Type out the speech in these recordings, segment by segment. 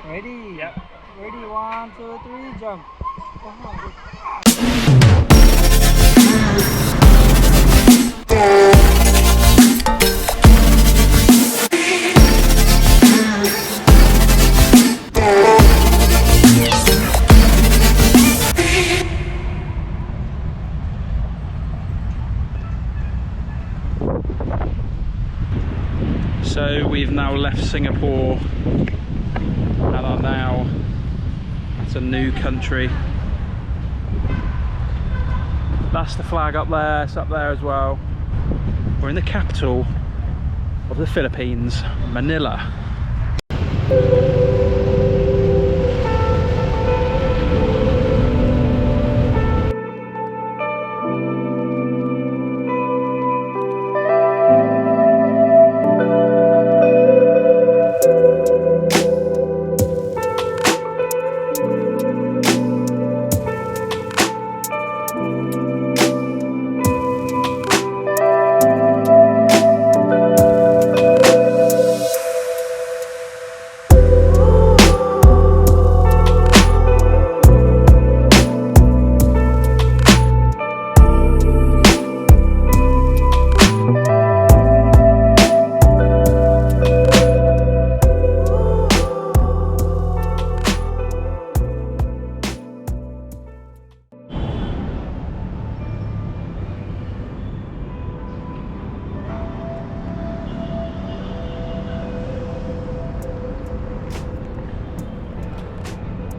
Ready? Yep. Ready, 1, 2, 3, jump. So we've now left Singapore and are now at a new country. That's the flag up there, it's up there as well. We're in the capital of the Philippines, Manila.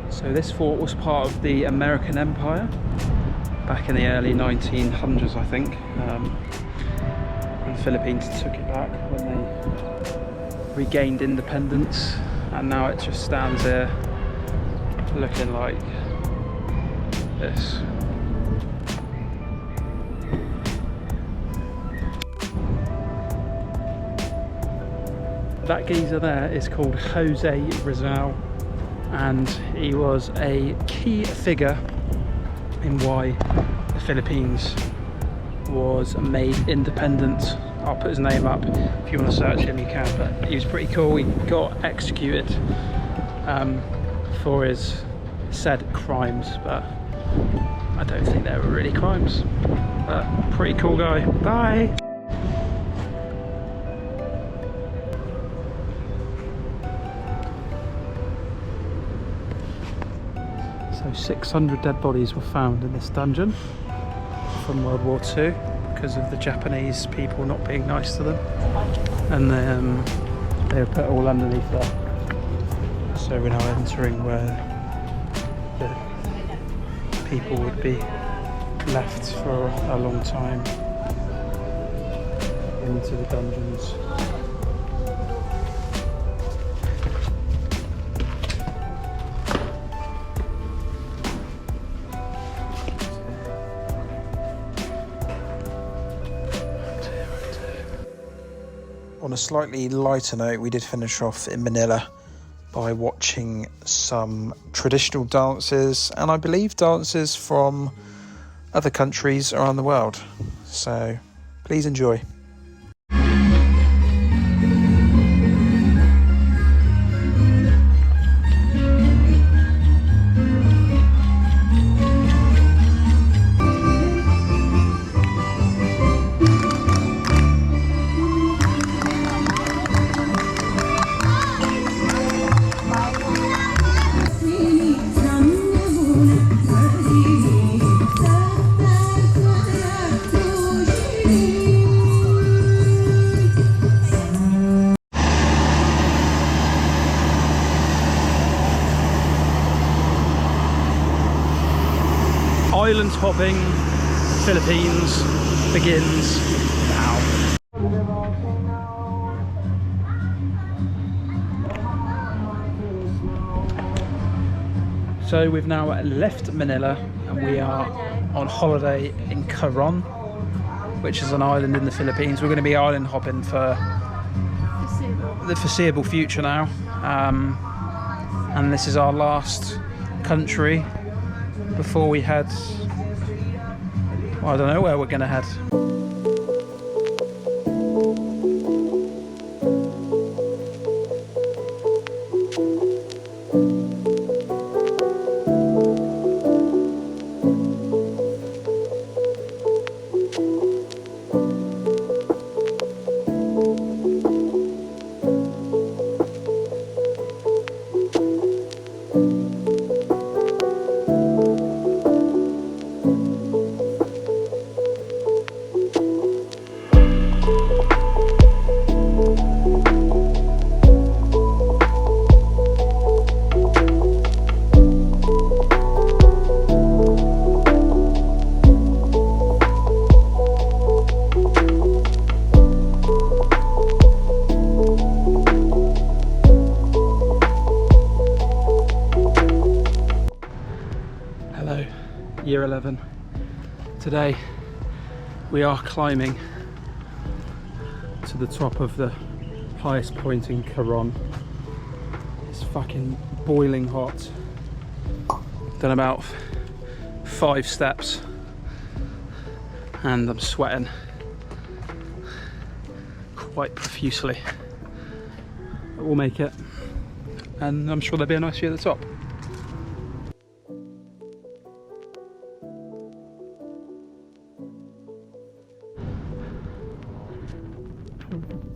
So this fort was part of the American Empire back in the early 1900s, I think. And the Philippines took it back when they regained independence, and now it just stands here looking like this. That geezer there is called Jose Rizal, and he was a key figure in why the Philippines was made independent. I'll put his name up if you want to search him, you can, but he was pretty cool. He got executed for his said crimes, but I don't think they were really crimes. But pretty cool guy. Bye. So 600 dead bodies were found in this dungeon from World War II because of the Japanese people not being nice to them, and they were put all underneath there. So we're now entering where the people would be left for a long time into the dungeons. On a slightly lighter note, we did finish off in Manila by watching some traditional dances, and I believe dances from other countries around the world. So please enjoy. Island hopping Philippines begins now. So we've now left Manila and we are on holiday in Coron, which is an island in the Philippines. We're going to be island hopping for the foreseeable future now, and this is our last country before we head, well, I don't know where we're going to head. year 11. Today we are climbing to the top of the highest point in Coron. It's fucking boiling hot. Done about 5 steps and I'm sweating quite profusely. But we'll make it, and I'm sure there'll be a nice view at the top.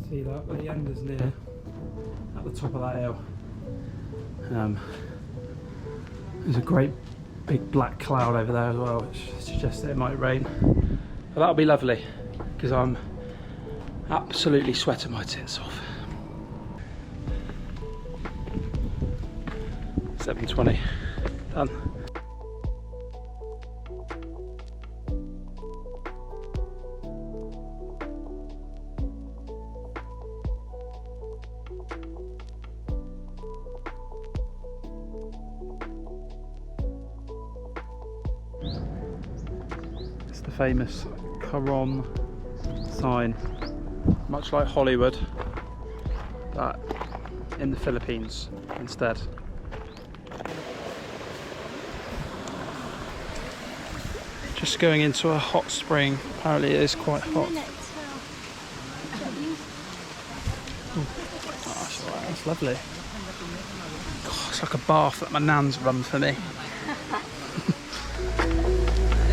See that, but the end is near, at the top of that hill. There's a great big black cloud over there as well, which suggests that it might rain. But that'll be lovely, because I'm absolutely sweating my tits off. 7:20, done. It's the famous Coron sign, much like Hollywood, but in the Philippines instead. Just going into a hot spring. Apparently it is quite hot. Oh, that's alright, that's lovely. God, it's like a bath that my nan's run for me.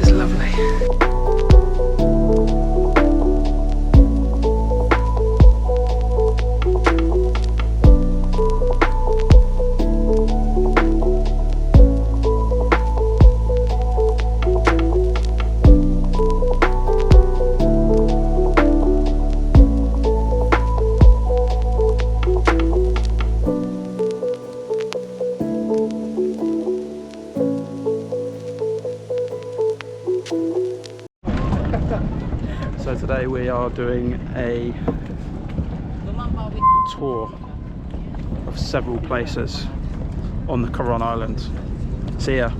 It's lovely. So today we are doing a tour of several places on the Coron Island. See ya.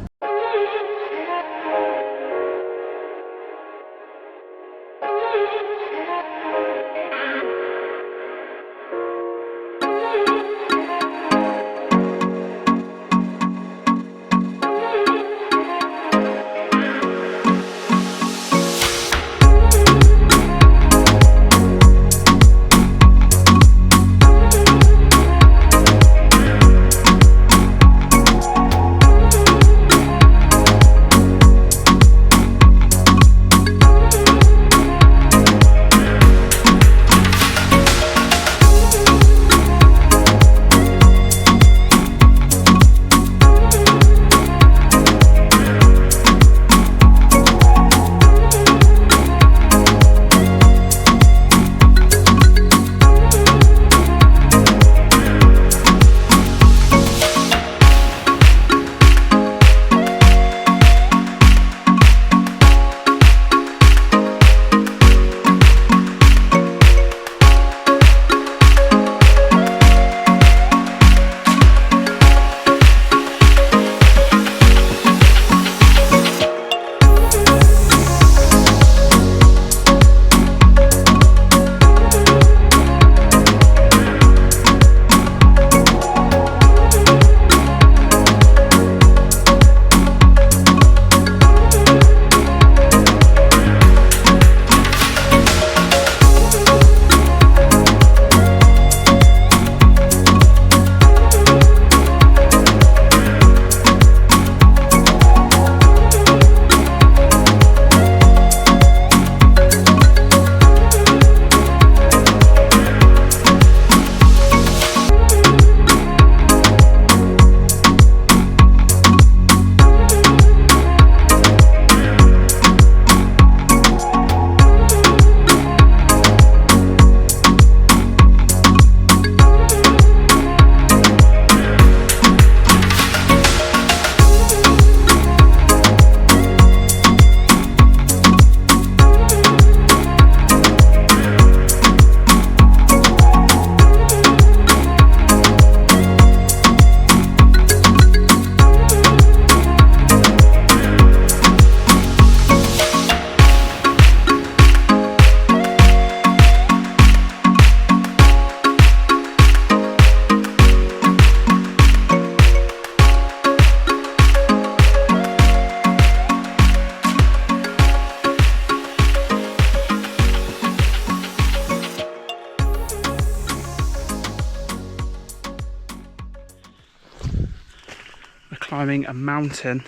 climbing a mountain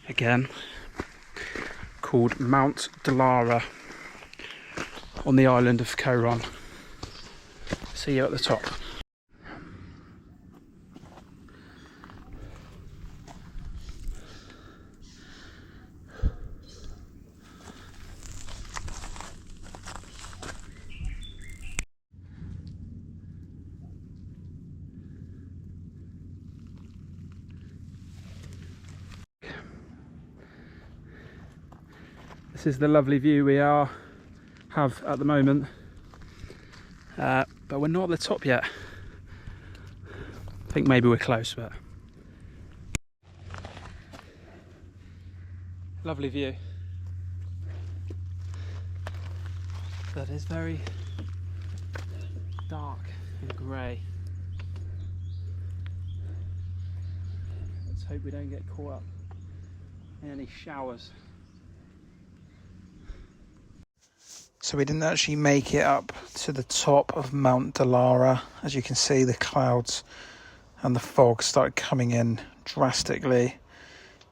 again called Mount Delara on the island of Coron. See you at the top. This is the lovely view we have at the moment, but we're not at the top yet. I think maybe we're close, but lovely view. That is very dark and grey. Let's hope we don't get caught up in any showers. So we didn't actually make it up to the top of Mount Delara. As you can see, the clouds and the fog started coming in drastically.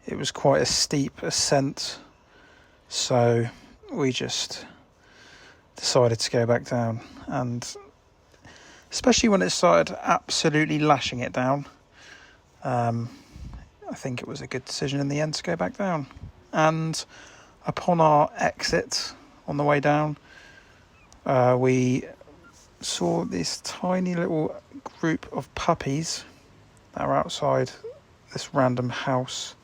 It was quite a steep ascent, so we just decided to go back down. And especially when it started absolutely lashing it down, I think it was a good decision in the end to go back down. And upon our exit on the way down, we saw this tiny little group of puppies that were outside this random house.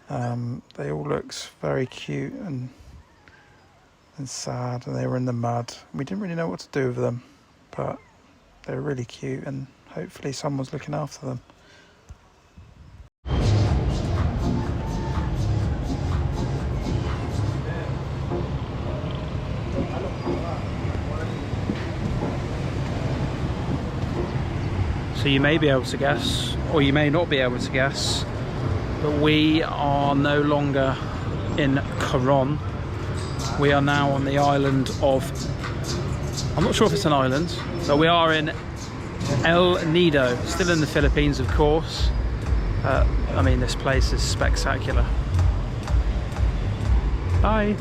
They all looked very cute and sad, and they were in the mud. We didn't really know what to do with them, but they were really cute, and hopefully someone's looking after them. So you may be able to guess, or you may not be able to guess, but we are no longer in Coron. We are now on the island of, I'm not sure if it's an island, but we are in Nido, still in the Philippines, of course. I mean, this place is spectacular. Bye.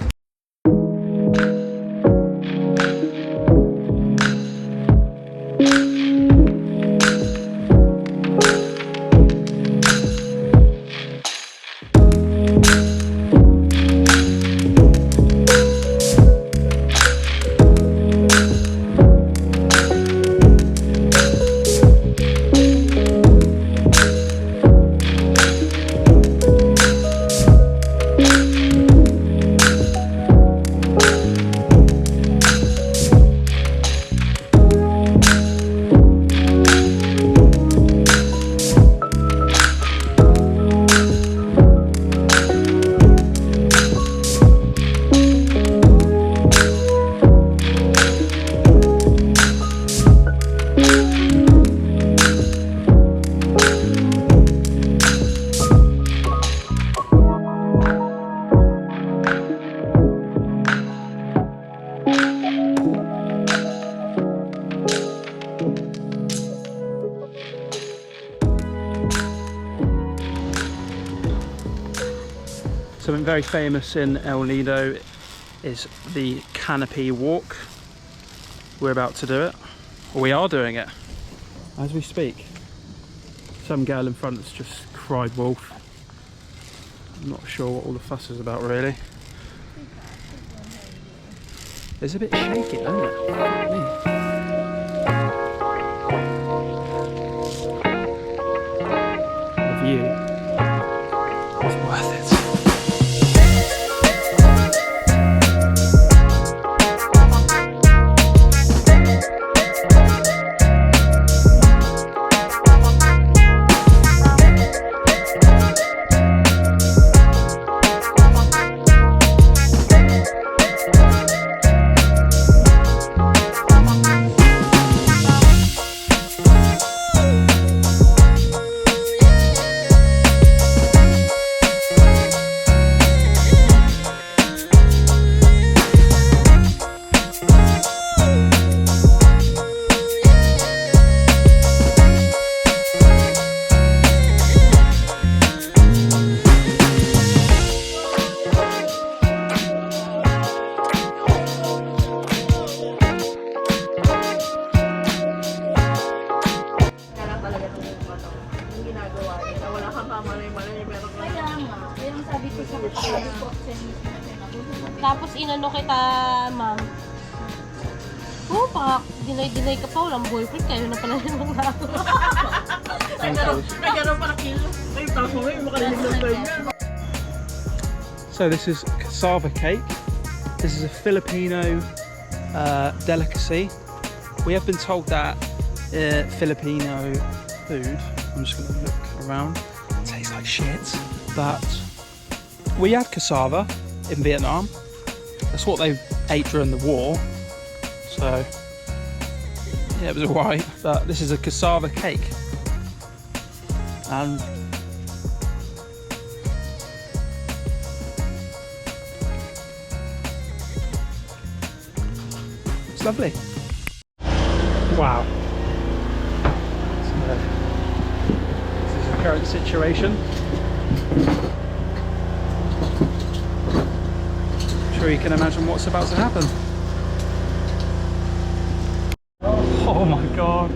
Something very famous in El Nido is the canopy walk. We're about to do it, or we are doing it as we speak. Some girl in front has just cried wolf. I'm not sure what all the fuss is about really. It's a bit shaky, isn't it? The view is worth it. ginagawa niya. Wala kang kamalay-malay, meron ka. Kaya nga, yung sabi ko sa Tapos inano kita, ma'am. Oh, baka dinay ka pa, walang boyfriend, kayo na pala yung mga ako. Nagkaroon pa na kilo. Ay, tako mo, yung makalilig ng ganyan. So this is cassava cake. This is a Filipino delicacy. We have been told that Filipino food, I'm just going to look around, it tastes like shit, but we had cassava in Vietnam. That's what they ate during the war, so yeah, it was alright. But this is a cassava cake, and it's lovely. Wow. So, this is the current situation. I'm sure you can imagine what's about to happen. Oh my god.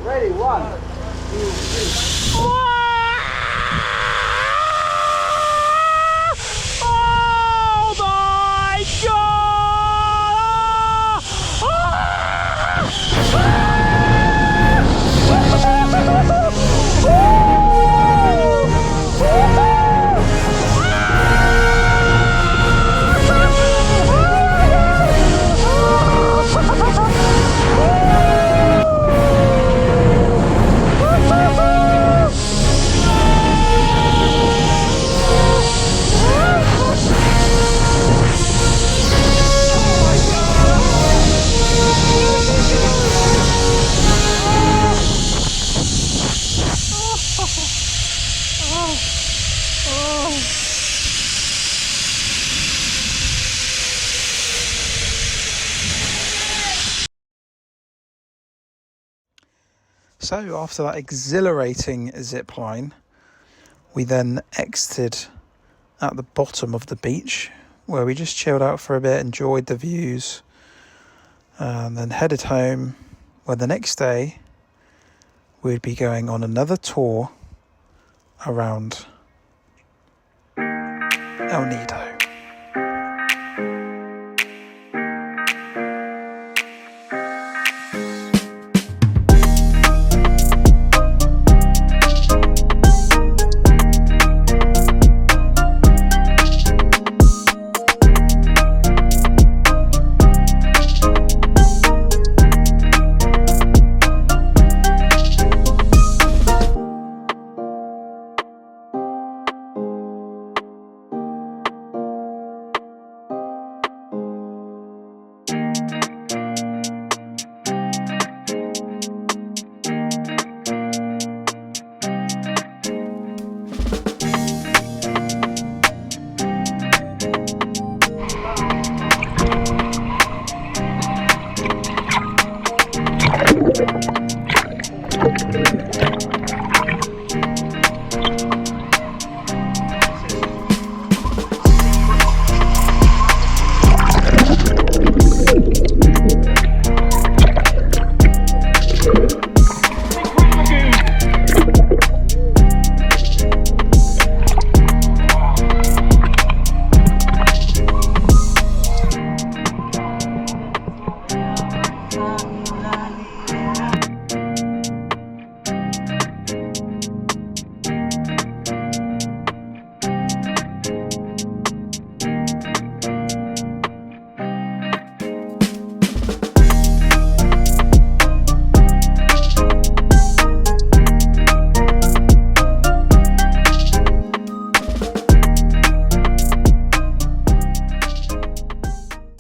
Ready, 1, 2, 3. Oh my god! So after that exhilarating zip line, we then exited at the bottom of the beach, where we just chilled out for a bit, enjoyed the views, and then headed home, where the next day we'd be going on another tour around El Nido.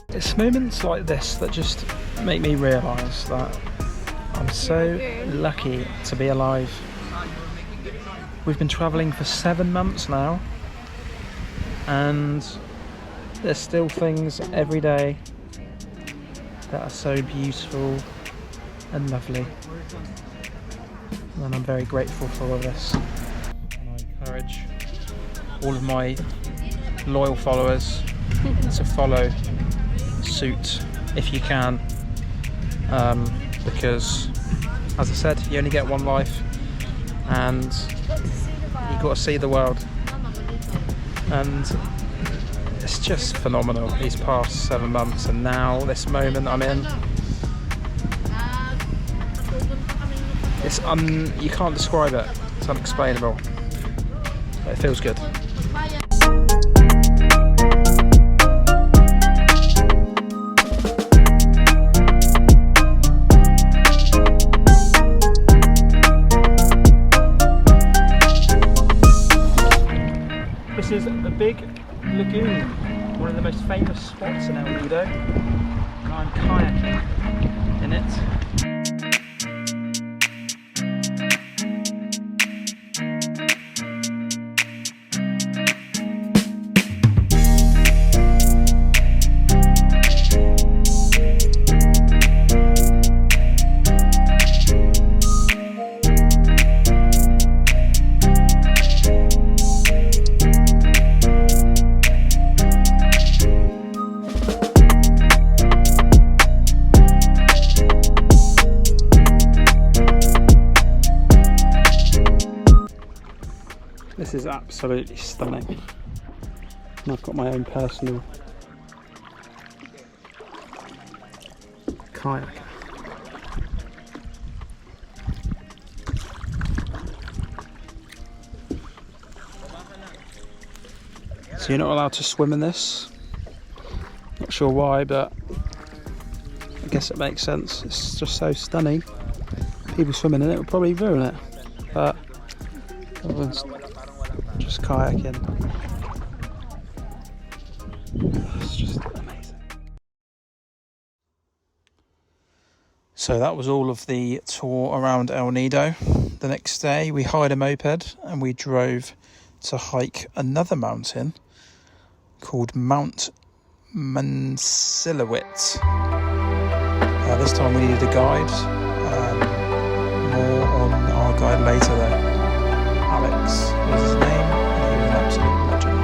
It's moments like this that just make me realise that I'm so lucky to be alive. We've been travelling for 7 months now, and there's still things every day that are so beautiful and lovely, and I'm very grateful for all this. And I encourage all of my loyal followers to follow suit if you can. because, as I said, you only get one life, and you've got to see the world. And it's just phenomenal these past 7 months, and now this moment I'm in, it's you can't describe it. It's unexplainable. But it feels good. This is a big lagoon, one of the most famous spots in El Nido, and I'm kayaking in it. This is absolutely stunning, and I've got my own personal kayak. So you're not allowed to swim in this. Not sure why, but I guess it makes sense. It's just so stunning. People swimming in it would probably ruin it, but everyone's just kayaking. It's just amazing. So that was all of the tour around El Nido. The next day we hired a moped and we drove to hike another mountain called Mount Mansilowit. This time we needed a guide. More on our guide later though. Alex was his name, and he was an absolute legend.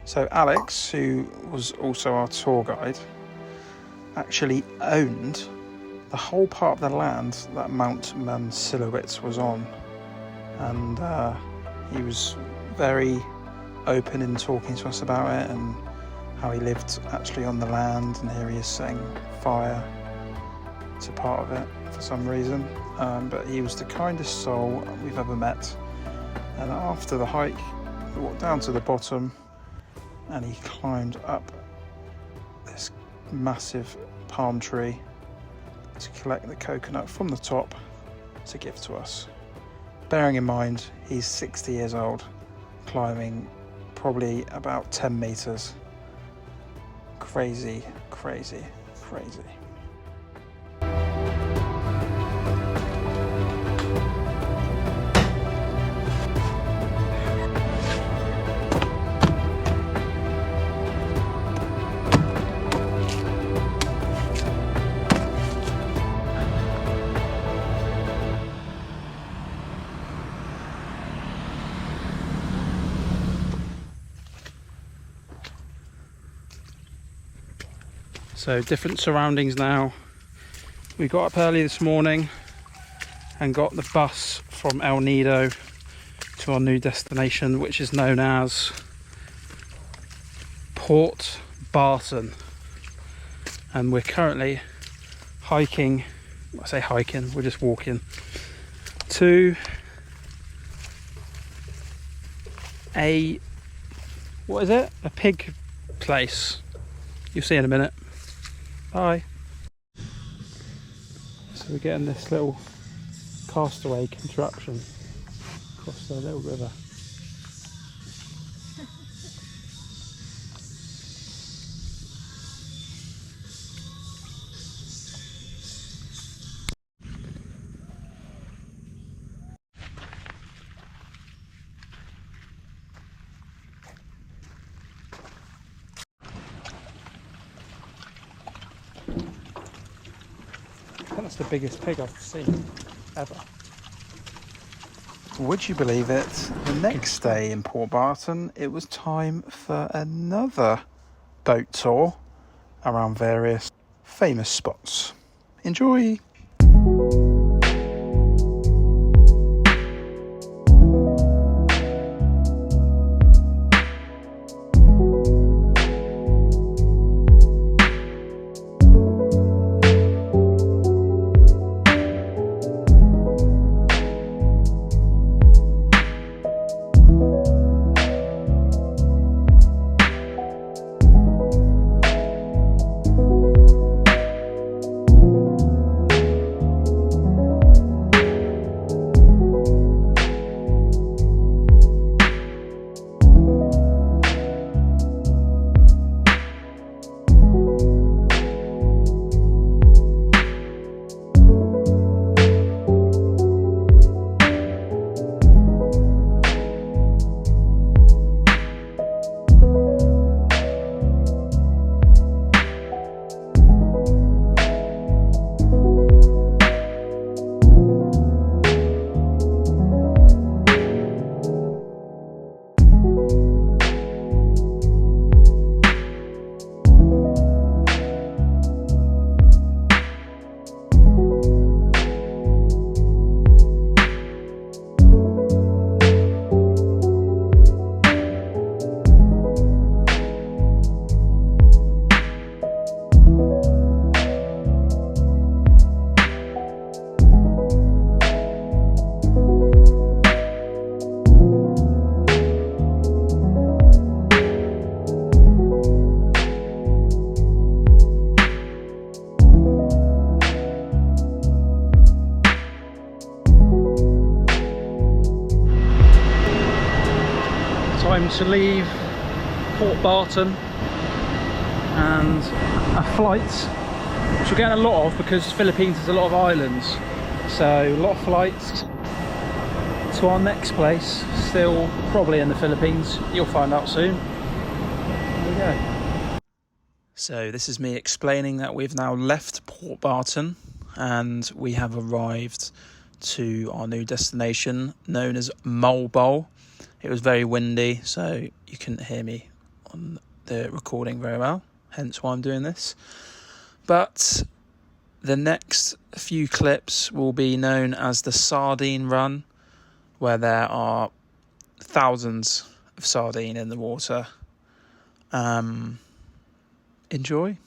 So Alex, who was also our tour guide, actually owned the whole part of the land that Mount Mansilowit was on, and he was very open in talking to us about it and how he lived actually on the land, and here he is setting fire to part of it for some reason, but he was the kindest soul we've ever met. And after the hike we walked down to the bottom and he climbed up this massive palm tree to collect the coconut from the top to give to us. Bearing in mind he's 60 years old, climbing probably about 10 meters. Crazy, crazy, crazy. So different surroundings now. We got up early this morning and got the bus from El Nido to our new destination, which is known as Port Barton. And we're currently hiking, I say hiking, we're just walking to a, what is it? A pig place. You'll see in a minute. Bye. So we're getting this little castaway contraption across the little river. I think that's the biggest pig I've seen ever. Would you believe it? The next day in Port Barton, it was time for another boat tour around various famous spots. Enjoy! Time to leave Port Barton and a flight, which we're getting a lot of because Philippines has a lot of islands, so a lot of flights to our next place, still probably in the Philippines. You'll find out soon. There we go. So this is me explaining that we've now left Port Barton and we have arrived to our new destination known as Mole Bowl. It was very windy, so you couldn't hear me on the recording very well, hence why I'm doing this. But the next few clips will be known as the Sardine Run, where there are thousands of sardine in the water. Enjoy.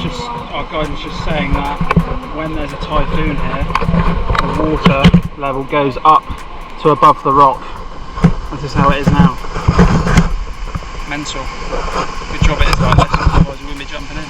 our guide was just saying that when there's a typhoon here, the water level goes up to above the rock. This is how it is now. Mental. Good job it is like this, otherwise we wouldn't be jumping in.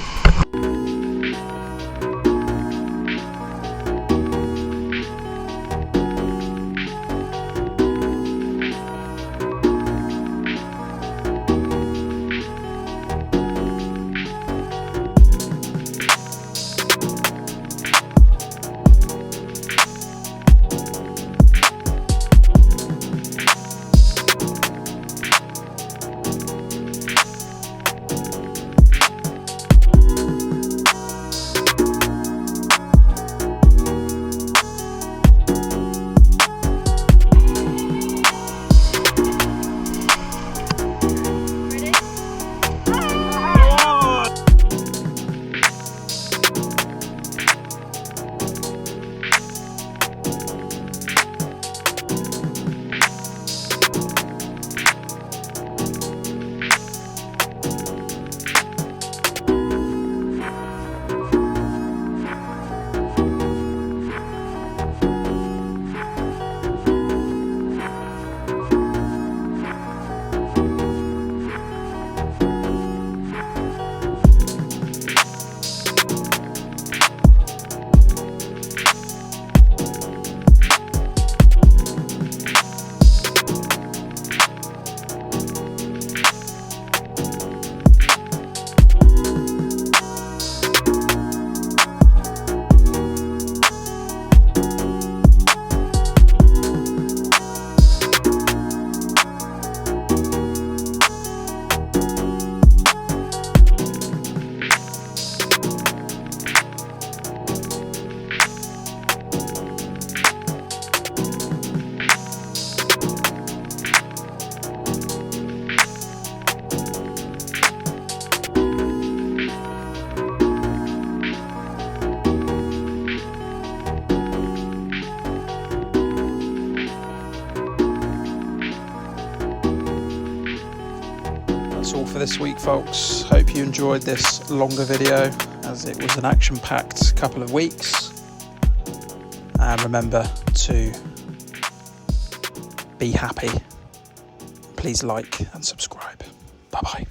That's all for this week, folks. Hope you enjoyed this longer video, as it was an action-packed couple of weeks. And remember to be happy. Please like and subscribe. Bye bye.